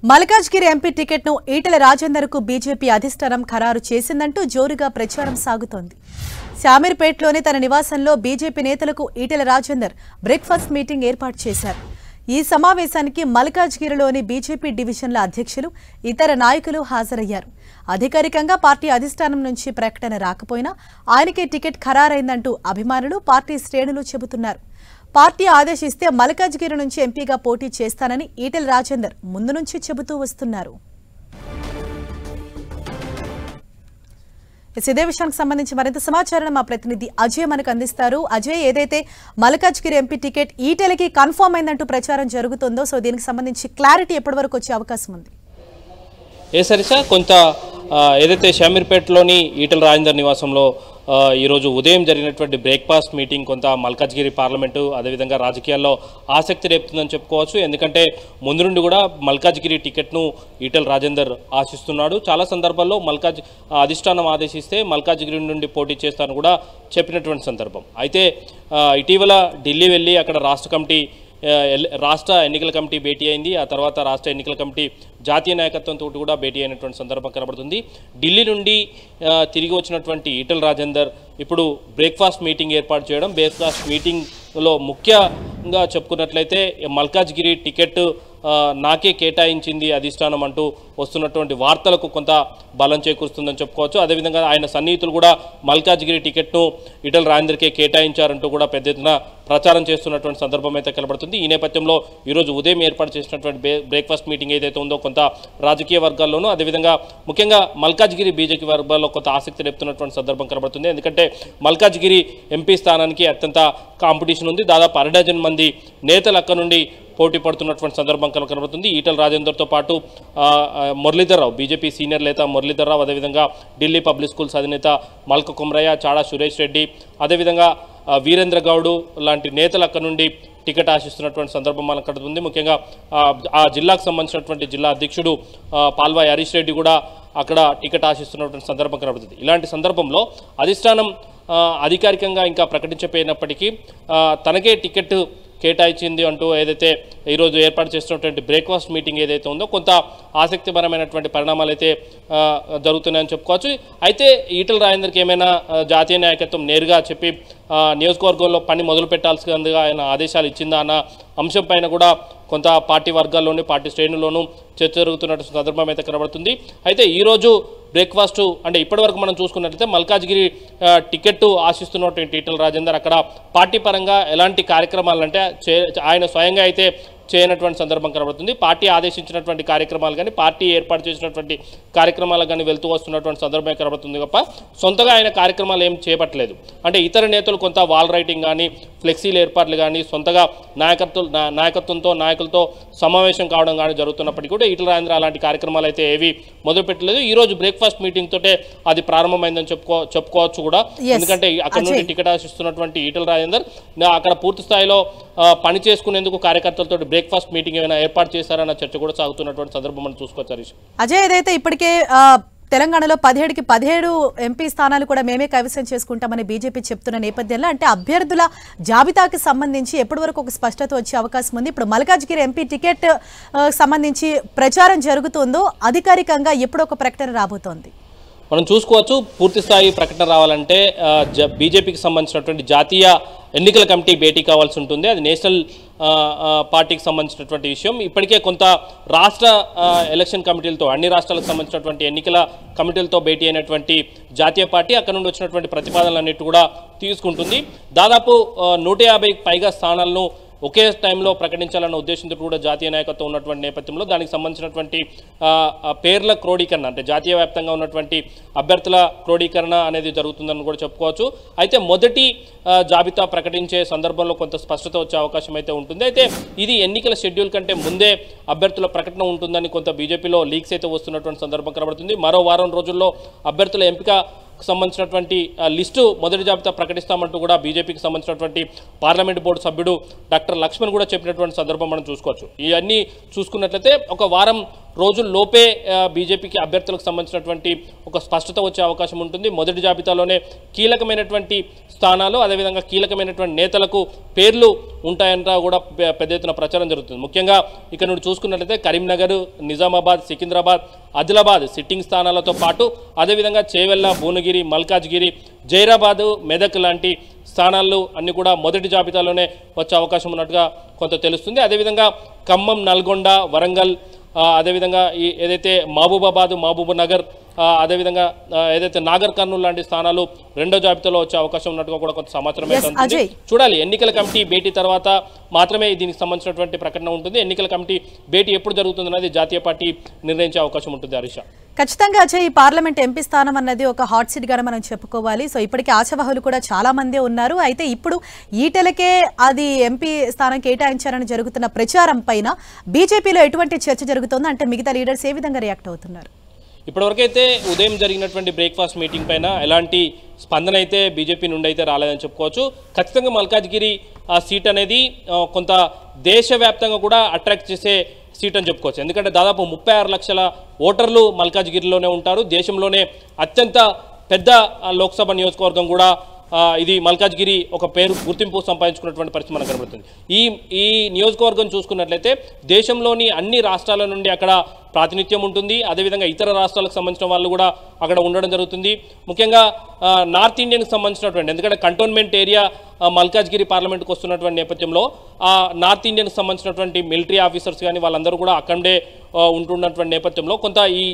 Malkajgiri MP టికెట్ను Etela రాజేందర్కు BJP అధిష్టానం ఖరారు చేసిందంటూ జోరుగా ప్రచారం సాగుతోంది. శామీర్పేటలోని తన నివాసంలో బీజేపీ నేతలకు ఈటెల రాజేందర్ బ్రేక్ఫాస్ట్ మీటింగ్ ఏర్పాటు చేశారు. ఈ సమావేశానికి మల్కాజ్గిరిలోని బీజేపీ డివిజన్ల అధ్యక్షులు, ఇతర నాయకులు హాజరయ్యారు. అధికారికంగా పార్టీ అధిష్టానం నుంచి ప్రకటన రాకపోయినా ఆయనకే టికెట్ ఖరారైందంటూ అభిమానులు, పార్టీ శ్రేణులు చెబుతున్నారు. పార్టీ ఆదేశిస్తే మల్కాజ్గిరి నుంచి ఎంపీగా పోటీ చేస్తానని ఈటెల రాజేందర్ ముందు నుంచి చెబుతూ వస్తున్నారు. ఇదే విషయానికి సంబంధించి మరింత సమాచారం మా ప్రతినిధి అజయ్ మనకు అందిస్తారు. అజయ్, ఏదైతే మల్కాజ్గిరి ఎంపీ టికెట్ ఈటెలకి కన్ఫర్మ్ అయిందంటూ ప్రచారం జరుగుతుందో, సో దీనికి సంబంధించి క్లారిటీ ఎప్పటి వరకు వచ్చే అవకాశం ఉంది? సరిసా కొంత ఏదైతే శామీర్పేటలోని ఈటెల రాజేందర్ నివాసంలో ఈరోజు ఉదయం జరిగినటువంటి బ్రేక్ఫాస్ట్ మీటింగ్ కొంత మల్కాజ్గిరి పార్లమెంటు అదేవిధంగా రాజకీయాల్లో ఆసక్తి రేపుతుందని చెప్పుకోవచ్చు. ఎందుకంటే ముందు నుండి కూడా మల్కాజ్గిరి టికెట్ను ఈటెల రాజేందర్ ఆశిస్తున్నాడు. చాలా సందర్భాల్లో అధిష్టానం ఆదేశిస్తే మల్కాజ్గిరి నుండి పోటీ చేస్తానని కూడా చెప్పినటువంటి సందర్భం. అయితే ఇటీవల ఢిల్లీ వెళ్ళి అక్కడ రాష్ట్ర ఎన్నికల కమిటీ భేటీ అయింది. ఆ తర్వాత రాష్ట్ర ఎన్నికల కమిటీ జాతీయ నాయకత్వంతో కూడా భేటీ అయినటువంటి సందర్భం కనబడుతుంది. ఢిల్లీ నుండి తిరిగి వచ్చినటువంటి ఈటెల రాజేందర్ ఇప్పుడు బ్రేక్ఫాస్ట్ మీటింగ్ ఏర్పాటు చేయడం, బ్రేక్ఫాస్ట్ మీటింగ్లో ముఖ్యంగా చెప్పుకున్నట్లయితే మల్కాజ్గిరి టికెట్ నాకే కేటాయించింది అధిష్టానం అంటూ వస్తున్నటువంటి వార్తలకు కొంత బలం చేకూరుస్తుందని చెప్పుకోవచ్చు. అదేవిధంగా ఆయన సన్నిహితులు కూడా మల్కాజ్గిరి టికెట్ను ఈటెల రాజేందర్కే కేటాయించారంటూ కూడా పెద్ద ఎత్తున ప్రచారం చేస్తున్నటువంటి సందర్భం అయితే కనబడుతుంది. ఈ నేపథ్యంలో ఈరోజు ఉదయం ఏర్పాటు చేసినటువంటి బ్రేక్ఫాస్ట్ మీటింగ్ ఏదైతే ఉందో కొంత రాజకీయ వర్గాల్లోనూ అదేవిధంగా ముఖ్యంగా మల్కాజ్గిరి బీజేపీ వర్గాల్లో కొంత ఆసక్తి రేపుతున్నటువంటి సందర్భం కనబడుతుంది. ఎందుకంటే మల్కాజ్గిరి ఎంపీ స్థానానికి అత్యంత కాంపిటీషన్ ఉంది. దాదాపు 1/2 డజన్ మంది నేతలు అక్కడ నుండి పోటీ పడుతున్నటువంటి సందర్భం కనబడుతుంది. ఈటెల రాజేందర్తో పాటు మురళీధర్ రావు, బీజేపీ సీనియర్ నేత మురళీధర్ రావు, అదేవిధంగా ఢిల్లీ పబ్లిక్ స్కూల్స్ అధినేత మల్క కుమ్రయ్య, చాడా సురేష్ రెడ్డి, అదేవిధంగా వీరేంద్ర గౌడ్ లాంటి నేతలు అక్కడ నుండి టికెట్ ఆశిస్తున్నటువంటి సందర్భం మనకు కనబడుతుంది. ముఖ్యంగా ఆ జిల్లాకు సంబంధించినటువంటి జిల్లా అధ్యక్షుడు పాల్వాయి హరీష్ రెడ్డి కూడా అక్కడ టికెట్ ఆశిస్తున్నటువంటి సందర్భం కనబడుతుంది. ఇలాంటి సందర్భంలో అధిష్టానం అధికారికంగా ఇంకా ప్రకటించకపోయినప్పటికీ తనకే టికెట్ కేటాయించింది అంటూ ఏదైతే ఈరోజు ఏర్పాటు చేస్తున్నటువంటి బ్రేక్ఫాస్ట్ మీటింగ్ ఏదైతే ఉందో కొంత ఆసక్తికరమైనటువంటి పరిణామాలు అయితే జరుగుతున్నాయని చెప్పుకోవచ్చు. అయితే ఈటెల రాజేందర్కి ఏమైనా జాతీయ నాయకత్వం నేరుగా చెప్పి నియోజకవర్గంలో పని మొదలు పెట్టాల్సిందిగా ఆయన ఆదేశాలు ఇచ్చిందా అన్న అంశం పైన కూడా కొంత పార్టీ వర్గాల్లోనూ పార్టీ శ్రేణుల్లోనూ చర్చ జరుగుతున్నట్టు సందర్భం అయితే కనబడుతుంది. అయితే ఈరోజు బ్రేక్ఫాస్ట్ అంటే ఇప్పటివరకు మనం చూసుకున్నట్లయితే మల్కాజ్గిరి టికెట్ ఆశిస్తున్నటువంటి ఈటెల రాజేందర్ అక్కడ పార్టీ పరంగా ఎలాంటి కార్యక్రమాలు అంటే ఆయన స్వయంగా అయితే చేయనటువంటి సందర్భం కనబడుతుంది. పార్టీ ఆదేశించినటువంటి కార్యక్రమాలు కానీ పార్టీ ఏర్పాటు చేసినటువంటి కార్యక్రమాలకు కానీ వెళ్తూ వస్తున్నటువంటి సందర్భమే కనబడుతుంది తప్ప సొంతగా ఆయన కార్యక్రమాలు ఏం చేపట్టలేదు. అంటే ఇతర నేతలు కొంత వాల్ రైటింగ్ కానీ ఫ్లెక్సీల ఏర్పాట్లు కానీ సొంతగా నాయకులతో సమావేశం కావడం కానీ జరుగుతున్నప్పటికీ కూడా ఈటెల రాజేందర్ అలాంటి కార్యక్రమాలు అయితే ఏవి మొదలుపెట్టలేదు. ఈ రోజు బ్రేక్ఫాస్ట్ మీటింగ్ తోటే అది ప్రారంభమైందని చెప్పుకోవచ్చు కూడా. ఎందుకంటే అక్కడ నుండి టికెట్ ఆశిస్తున్నటువంటి ఈటెల రాజేందర్ అక్కడ పూర్తి స్థాయిలో పని చేసుకునేందుకు కార్యకర్తలతో బ్రేక్ఫాస్ట్ మీటింగ్ ఏమైనా ఏర్పాటు చేశారన్న చర్చ కూడా సాగుతున్నటువంటి సందర్భం మనం చూసుకోవచ్చు. హరీష్, అజయ్, ఏదైతే ఇప్పటికే తెలంగాణలో 17కి 17 ఎంపీ స్థానాలు కూడా మేమే కైవసం చేసుకుంటామని బీజేపీ చెప్తున్న నేపథ్యంలో అంటే అభ్యర్థుల జాబితాకి సంబంధించి ఎప్పటి వరకు ఒక స్పష్టత వచ్చే అవకాశం ఉంది? ఇప్పుడు మల్కాజ్గిరి ఎంపీ టికెట్ సంబంధించి ప్రచారం జరుగుతుందో అధికారికంగా ఎప్పుడు ఒక ప్రకటన రాబోతోంది? మనం చూసుకోవచ్చు. పూర్తి స్థాయి ప్రకటన రావాలంటే బీజేపీకి సంబంధించినటువంటి జాతీయ ఎన్నికల కమిటీ భేటీ కావాల్సి ఉంటుంది. అది నేషనల్ పార్టీకి సంబంధించినటువంటి విషయం. ఇప్పటికే కొంత రాష్ట్ర ఎలక్షన్ కమిటీలతో అన్ని రాష్ట్రాలకు సంబంధించినటువంటి ఎన్నికల కమిటీలతో భేటీ అయినటువంటి జాతీయ పార్టీ అక్కడ నుండి వచ్చినటువంటి ప్రతిపాదనలన్నిటి కూడా తీసుకుంటుంది. దాదాపు 150కి పైగా స్థానాలను ఒకే టైంలో ప్రకటించాలన్న ఉద్దేశంతో కూడా జాతీయ నాయకత్వం ఉన్నటువంటి నేపథ్యంలో దానికి సంబంధించినటువంటి పేర్ల క్రోడీకరణ అంటే జాతీయ వ్యాప్తంగా ఉన్నటువంటి అభ్యర్థుల క్రోడీకరణ అనేది జరుగుతుందని కూడా చెప్పుకోవచ్చు. అయితే మొదటి జాబితా ప్రకటించే సందర్భంలో కొంత స్పష్టత వచ్చే అవకాశం అయితే ఉంటుంది. అయితే ఇది ఎన్నికల షెడ్యూల్ కంటే ముందే అభ్యర్థుల ప్రకటన ఉంటుందని కొంత బీజేపీలో లీక్స్ అయితే వస్తున్నటువంటి సందర్భం కనబడుతుంది. మరో వారం రోజుల్లో అభ్యర్థుల ఎంపిక సంబంధించినటువంటి లిస్టు మొదటి జాబితా ప్రకటిస్తామంటూ కూడా బీజేపీకి సంబంధించినటువంటి పార్లమెంట్ బోర్డు సభ్యుడు డాక్టర్ లక్ష్మణ్ కూడా చెప్పినటువంటి సందర్భం మనం చూసుకోవచ్చు. ఇవన్నీ చూసుకున్నట్లయితే ఒక వారం రోజుల్లోపే బీజేపీకి అభ్యర్థులకు సంబంధించినటువంటి ఒక స్పష్టత వచ్చే అవకాశం ఉంటుంది. మొదటి జాబితాలోనే కీలకమైనటువంటి స్థానాలు అదేవిధంగా కీలకమైనటువంటి నేతలకు పేర్లు ఉంటాయంట కూడా పెద్ద ఎత్తున ప్రచారం జరుగుతుంది. ముఖ్యంగా ఇక్కడ నుండి చూసుకున్నట్లయితే కరీంనగర్, నిజామాబాద్, సికింద్రాబాద్, ఆదిలాబాద్ సిట్టింగ్ స్థానాలతో పాటు అదేవిధంగా చేవెళ్ళ, భువనగిరి, మల్కాజ్గిరి, జైరాబాద్, మెదక్ లాంటి స్థానాలు అన్ని కూడా మొదటి జాబితాలోనే వచ్చే అవకాశం ఉన్నట్టుగా కొంత తెలుస్తుంది. అదేవిధంగా ఖమ్మం, నల్గొండ, వరంగల్, అదేవిధంగా ఈ ఏదైతే మహబూబాబాద్, మహబూబ్ నగర్, అదేవిధంగా ఏదైతే నాగర్ కర్నూలు లాంటి స్థానాలు రెండో జాబితాలో వచ్చే అవకాశం ఉన్నట్టుగా కూడా కొంత సమాచారం అయితే ఉంటుంది. చూడాలి, ఎన్నికల కమిటీ భేటీ తర్వాత మాత్రమే దీనికి సంబంధించినటువంటి ప్రకటన ఉంటుంది. ఎన్నికల కమిటీ భేటీ ఎప్పుడు జరుగుతుందన్నది జాతీయ పార్టీ నిర్ణయించే అవకాశం ఉంటుంది. హరీష, ఖచ్చితంగా అజయ్, ఈ పార్లమెంట్ ఎంపీ స్థానం అన్నది ఒక హాట్ సీట్ గానే మనం చెప్పుకోవాలి. సో ఇప్పటికే ఆశావహులు కూడా చాలా మందే ఉన్నారు. అయితే ఇప్పుడు ఈటెలకే అది ఎంపీ స్థానం కేటాయించారని జరుగుతున్న ప్రచారం పైన బీజేపీలో ఎటువంటి చర్చ జరుగుతుందో, అంటే మిగతా లీడర్స్ ఏ విధంగా రియాక్ట్ అవుతున్నారు? ఇప్పటివరకైతే ఉదయం జరిగినటువంటి బ్రేక్ఫాస్ట్ మీటింగ్ పైన ఎలాంటి స్పందన అయితే బీజేపీ నుండి అయితే రాలేదని చెప్పుకోవచ్చు. ఖచ్చితంగా మల్కాజ్గిరి సీట్ అనేది కొంత దేశవ్యాప్తంగా కూడా అట్రాక్ట్ చేసే సీట్ అని చెప్పుకోవచ్చు. ఎందుకంటే దాదాపు 36 లక్షల ఓటర్లు మల్కాజ్గిరిలోనే ఉంటారు. దేశంలోనే అత్యంత పెద్ద లోక్సభ నియోజకవర్గం కూడా ఇది మల్కాజ్గిరి ఒక పేరు గుర్తింపు సంపాదించుకున్నటువంటి పరిస్థితి మనకు కనబడుతుంది. ఈ నియోజకవర్గం చూసుకున్నట్లయితే దేశంలోని అన్ని రాష్ట్రాల నుండి అక్కడ ప్రాతినిధ్యం ఉంటుంది. అదేవిధంగా ఇతర రాష్ట్రాలకు సంబంధించిన వాళ్ళు కూడా అక్కడ ఉండడం జరుగుతుంది. ముఖ్యంగా నార్త్ ఇండియన్కి సంబంధించినటువంటి, ఎందుకంటే కంటోన్మెంట్ ఏరియా మల్కాజ్గిరి పార్లమెంట్కి వస్తున్నటువంటి నేపథ్యంలో నార్త్ ఇండియన్కి సంబంధించినటువంటి మిలిటరీ ఆఫీసర్స్ కానీ వాళ్ళందరూ కూడా అక్కడే ఉంటున్నటువంటి నేపథ్యంలో కొంత ఈ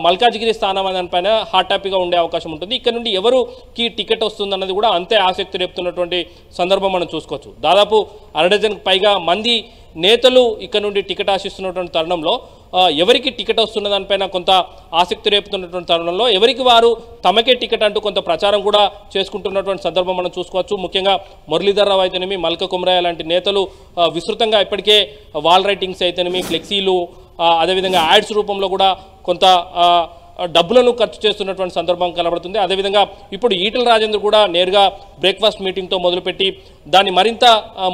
మల్కాజ్గిరి స్థానం దానిపైన హాట్ టాపిక్గా ఉండే అవకాశం ఉంటుంది. ఇక్కడ నుండి ఎవరికి టికెట్ వస్తుందన్నది కూడా అంతే ఆసక్తి రేపుతున్నటువంటి సందర్భం మనం చూసుకోవచ్చు. దాదాపు 1 డజన్కి పైగా మంది నేతలు ఇక్కడ నుండి టికెట్ ఆశిస్తున్నటువంటి తరుణంలో ఎవరికి టికెట్ వస్తున్న దానిపైన కొంత ఆసక్తి రేపుతున్నటువంటి తరుణంలో ఎవరికి వారు తమకే టికెట్ అంటూ కొంత ప్రచారం కూడా చేసుకుంటున్నటువంటి సందర్భం మనం చూసుకోవచ్చు. ముఖ్యంగా మురళీధర్ రావు అయితేనేమి, మల్క కుమరయ్య లాంటి నేతలు విస్తృతంగా ఇప్పటికే వాల్ రైటింగ్స్ అయితేనేమి, ఫ్లెక్సీలు, అదేవిధంగా యాడ్స్ రూపంలో కూడా కొంత డబ్బులను ఖర్చు చేస్తున్నటువంటి సందర్భం కనబడుతుంది. అదేవిధంగా ఇప్పుడు ఈటెల రాజేందర్ కూడా నేరుగా బ్రేక్ఫాస్ట్ మీటింగ్తో మొదలుపెట్టి దాన్ని మరింత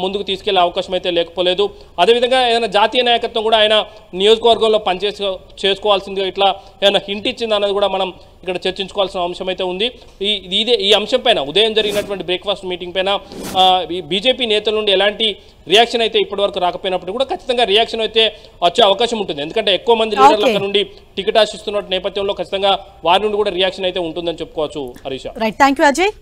ముందుకు తీసుకెళ్లే అవకాశం అయితే లేకపోలేదు. అదేవిధంగా ఏదైనా జాతీయ నాయకత్వం కూడా ఆయన నియోజకవర్గంలో చేసుకోవాల్సిందిగా ఇట్లా ఏదైనా హింట్ ఇచ్చింది అన్నది కూడా మనం ఇక్కడ చర్చించుకోవాల్సిన అంశం అయితే ఉంది. ఈ అంశం పైన ఉదయం జరిగినటువంటి బ్రేక్ఫాస్ట్ మీటింగ్ పైన బీజేపీ నేతల నుండి ఎలాంటి రియాక్షన్ అయితే ఇప్పటివరకు రాకపోయినప్పుడు కూడా ఖచ్చితంగా రియాక్షన్ అయితే వచ్చే అవకాశం ఉంటుంది. ఎందుకంటే ఎక్కువ మంది లీడర్ల అక్కడ నుండి టికెట్ ఆశిస్తున్న నేపథ్యంలో ఖచ్చితంగా వారి నుండి కూడా రియాక్షన్ అయితే ఉంటుందని చెప్పుకోవచ్చు. Harisha, right, thank you Ajay.